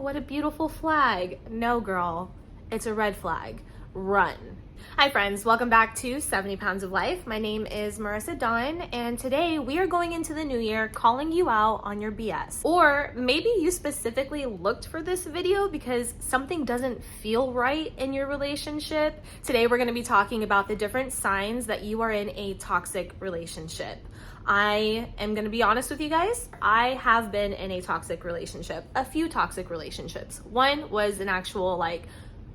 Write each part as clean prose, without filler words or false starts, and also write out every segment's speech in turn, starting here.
what a beautiful flag. No, girl, it's a red flag. Run. Hi friends, welcome back to 70 Pounds of Life. My name is Marissa Dunn, and today we are going into the new year calling you out on your BS. Or maybe you specifically looked for this video because something doesn't feel right in your relationship. Today we're going to be talking about the different signs that you are in a toxic relationship. I am going to be honest with you guys. I have been in a toxic relationship, a few toxic relationships. One was an actual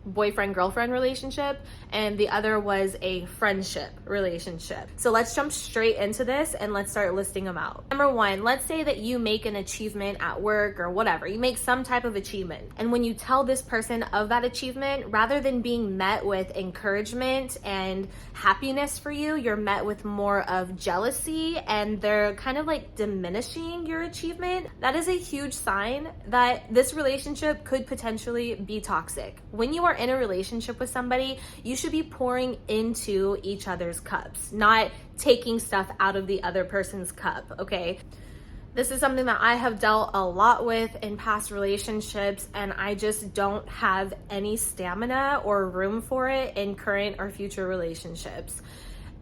boyfriend-girlfriend relationship, and the other was a friendship relationship. So let's jump straight into this and let's start listing them out. Number one, let's say that you make an achievement at work or whatever. You make some type of achievement. And when you tell this person of that achievement, rather than being met with encouragement and happiness for you, you're met with more of jealousy, and they're kind of like diminishing your achievement. That is a huge sign that this relationship could potentially be toxic. When you are in a relationship with somebody, you should be pouring into each other's cups, not taking stuff out of the other person's cup, okay? This is something that I have dealt a lot with in past relationships, and I just don't have any stamina or room for it in current or future relationships.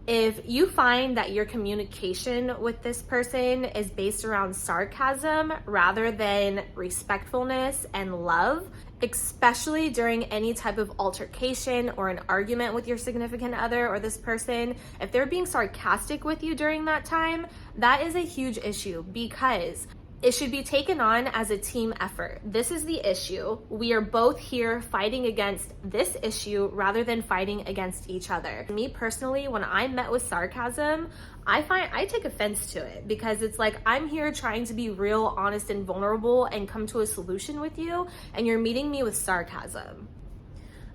If you find that your communication with this person is based around sarcasm rather than respectfulness and love, especially during any type of altercation or an argument with your significant other or this person, if they're being sarcastic with you during that time, that is a huge issue because it should be taken on as a team effort. This is the issue. We are both here fighting against this issue rather than fighting against each other. Me personally, when I'm met with sarcasm, I take offense to it because it's like I'm here trying to be real, honest, and vulnerable and come to a solution with you, and you're meeting me with sarcasm.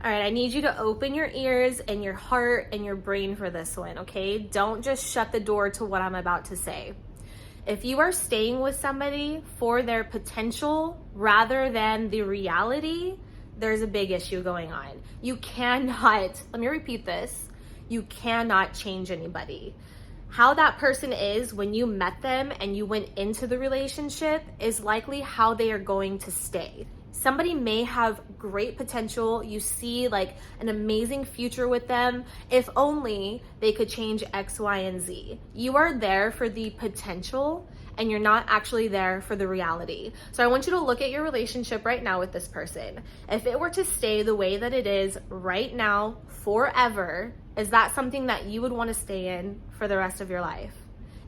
All right, I need you to open your ears and your heart and your brain for this one, okay? Don't just shut the door to what I'm about to say. If you are staying with somebody for their potential rather than the reality, there's a big issue going on. You cannot, let me repeat this, you cannot change anybody. How that person is when you met them and you went into the relationship is likely how they are going to stay. Somebody may have great potential. You see like an amazing future with them. If only they could change X, Y, and Z. You are there for the potential and you're not actually there for the reality. So I want you to look at your relationship right now with this person. If it were to stay the way that it is right now forever, is that something that you would want to stay in for the rest of your life?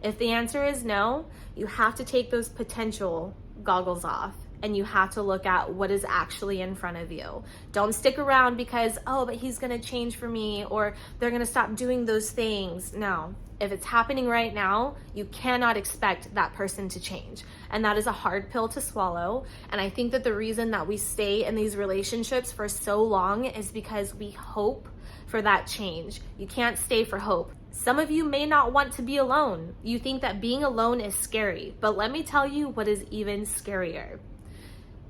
If the answer is no, you have to take those potential goggles off and you have to look at what is actually in front of you. Don't stick around because, oh, but he's gonna change for me or they're gonna stop doing those things. No, if it's happening right now, you cannot expect that person to change. And that is a hard pill to swallow. And I think that the reason that we stay in these relationships for so long is because we hope for that change. You can't stay for hope. Some of you may not want to be alone. You think that being alone is scary, but let me tell you what is even scarier.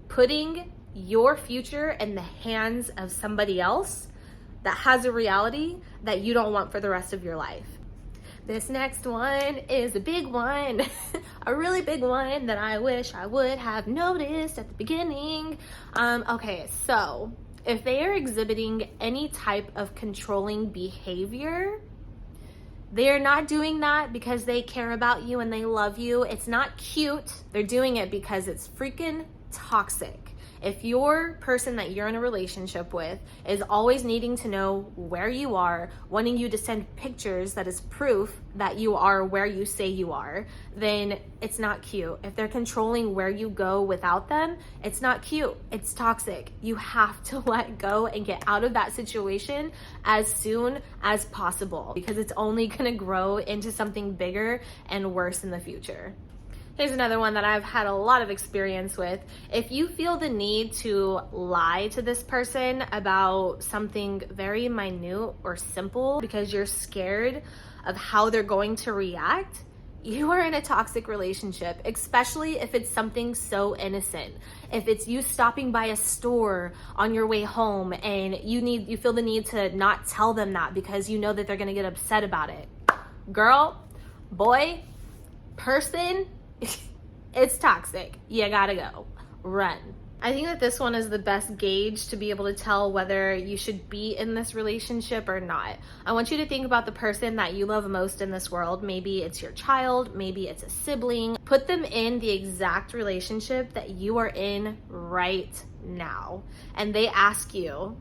Putting your future in the hands of somebody else that has a reality that you don't want for the rest of your life. This next one is a big one, a really big one that I wish I would have noticed at the beginning. Okay, so if they are exhibiting any type of controlling behavior, they are not doing that because they care about you and they love you. It's not cute. They're doing it because it's freaking toxic. If your person that you're in a relationship with is always needing to know where you are, wanting you to send pictures that is proof that you are where you say you are, then it's not cute. If they're controlling where you go without them, it's not cute. It's toxic. You have to let go and get out of that situation as soon as possible because it's only gonna grow into something bigger and worse in the future. Here's another one that I've had a lot of experience with. If you feel the need to lie to this person about something very minute or simple because you're scared of how they're going to react, you are in a toxic relationship, especially if it's something so innocent. If it's you stopping by a store on your way home and you feel the need to not tell them that because you know that they're gonna get upset about it. Girl, boy, person, it's toxic. You gotta go. Run. I think that this one is the best gauge to be able to tell whether you should be in this relationship or not. I want you to think about the person that you love most in this world. Maybe it's your child, maybe it's a sibling. Put them in the exact relationship that you are in right now. And they ask you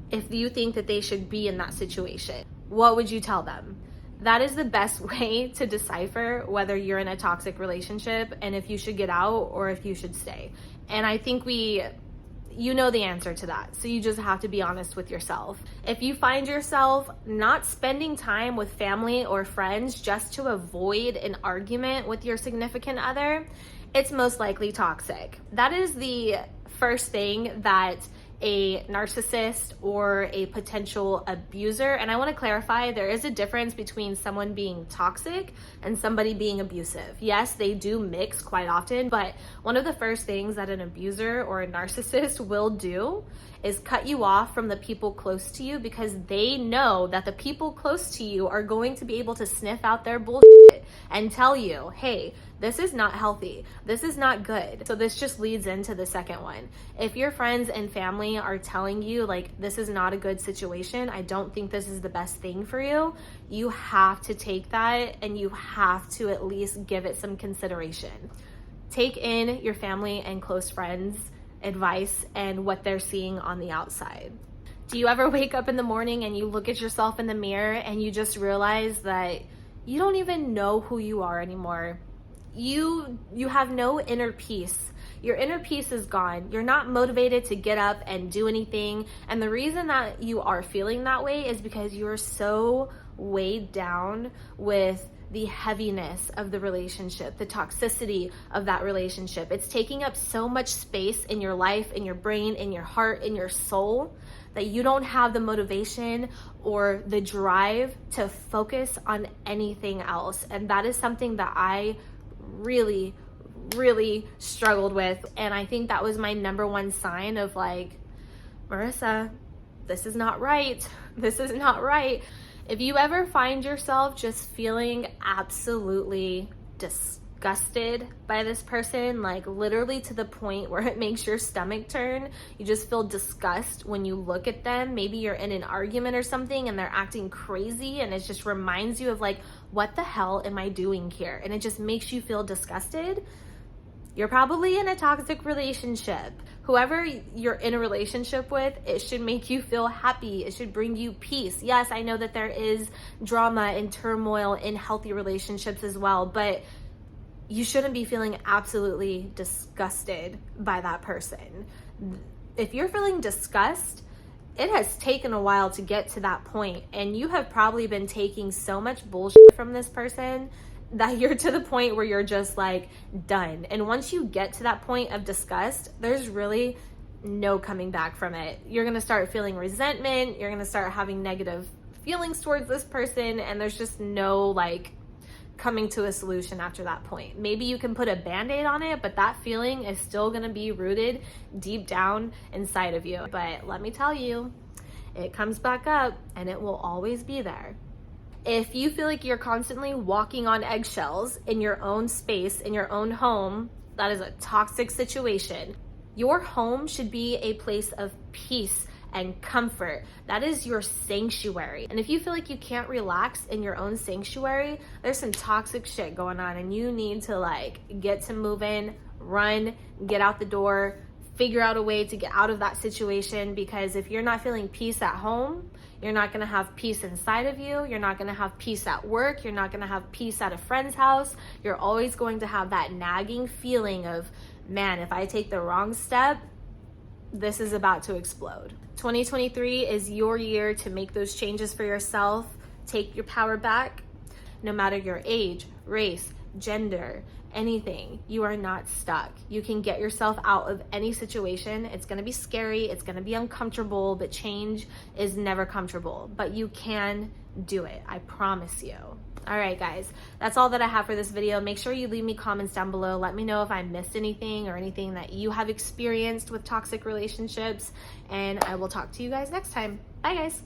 if you think that they should be in that situation. What would you tell them? That is the best way to decipher whether you're in a toxic relationship and if you should get out or if you should stay. And I think you know the answer to that. So you just have to be honest with yourself. If you find yourself not spending time with family or friends just to avoid an argument with your significant other, it's most likely toxic. That is the first thing that a narcissist or a potential abuser, and I want to clarify, there is a difference between someone being toxic and somebody being abusive. Yes, they do mix quite often, but one of the first things that an abuser or a narcissist will do is cut you off from the people close to you, because they know that the people close to you are going to be able to sniff out their bullshit and tell you, hey, this is not healthy. This is not good. So this just leads into the second one. If your friends and family are telling you like, this is not a good situation, I don't think this is the best thing for you, you have to take that and you have to at least give it some consideration. Take in your family and close friends' advice and what they're seeing on the outside. Do you ever wake up in the morning and you look at yourself in the mirror and you just realize that you don't even know who you are anymore? You have no inner peace. Your inner peace is gone. You're not motivated to get up and do anything. And the reason that you are feeling that way is because you're so weighed down with the heaviness of the relationship, the toxicity of that relationship. It's taking up so much space in your life, in your brain, in your heart, in your soul, that you don't have the motivation or the drive to focus on anything else. And that is something that I really struggled with. And I think that was my number one sign of like, Marissa, this is not right. This is not right. If you ever find yourself just feeling absolutely disgusted by this person, like literally to the point where it makes your stomach turn, you just feel disgust when you look at them. Maybe you're in an argument or something and they're acting crazy and it just reminds you of like, what the hell am I doing here? And it just makes you feel disgusted. You're probably in a toxic relationship. Whoever you're in a relationship with, it should make you feel happy. It should bring you peace. Yes, I know that there is drama and turmoil in healthy relationships as well, but you shouldn't be feeling absolutely disgusted by that person. If you're feeling disgust, it has taken a while to get to that point, and you have probably been taking so much bullshit from this person that you're to the point where you're just like done. And once you get to that point of disgust, there's really no coming back from it. You're gonna start feeling resentment, you're gonna start having negative feelings towards this person, and there's just no like coming to a solution after that point. Maybe you can put a band-aid on it, but that feeling is still gonna be rooted deep down inside of you. But let me tell you, it comes back up and it will always be there. If you feel like you're constantly walking on eggshells in your own space, in your own home, that is a toxic situation. Your home should be a place of peace and comfort. That is your sanctuary. And if you feel like you can't relax in your own sanctuary, there's some toxic shit going on and you need to like get to moving, run, get out the door, figure out a way to get out of that situation, because if you're not feeling peace at home, you're not gonna have peace inside of you. You're not gonna have peace at work. You're not gonna have peace at a friend's house. You're always going to have that nagging feeling of, man, if I take the wrong step, this is about to explode. 2023 is your year to make those changes for yourself. Take your power back. No matter your age, race, gender, anything, you are not stuck. You can get yourself out of any situation. It's gonna be scary, it's gonna be uncomfortable, but change is never comfortable. But you can do it, I promise you. All right, guys, that's all that I have for this video. Make sure you leave me comments down below. Let me know if I missed anything or anything that you have experienced with toxic relationships, and I will talk to you guys next time. Bye, guys.